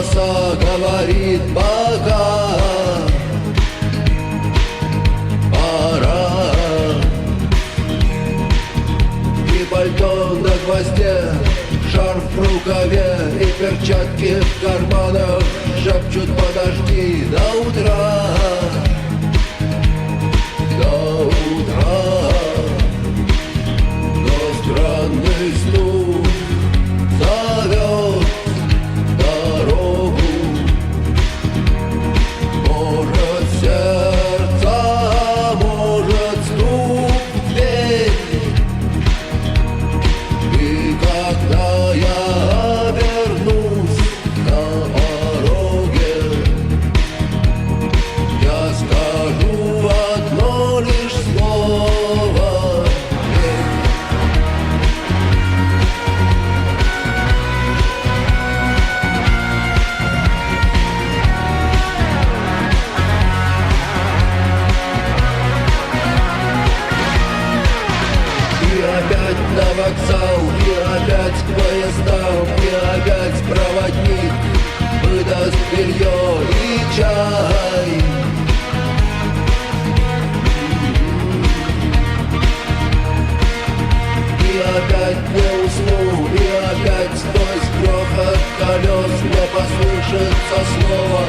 голоса говорит пока. Пора. И пальто на гвозде, шарф в рукаве и перчатки в карманах шепчут: подожди до утра. До утра. Но странный стук зовет дорогу. Может, сердце, может, стук в дверь. И когда я обернусь на пороге, я скажу одно лишь слово: «Нет». И опять на вокзал, и опять к поездам, и опять проводник выдаст белье и чай. И опять не усну, и опять сквозь грохот колес мне послышится слово: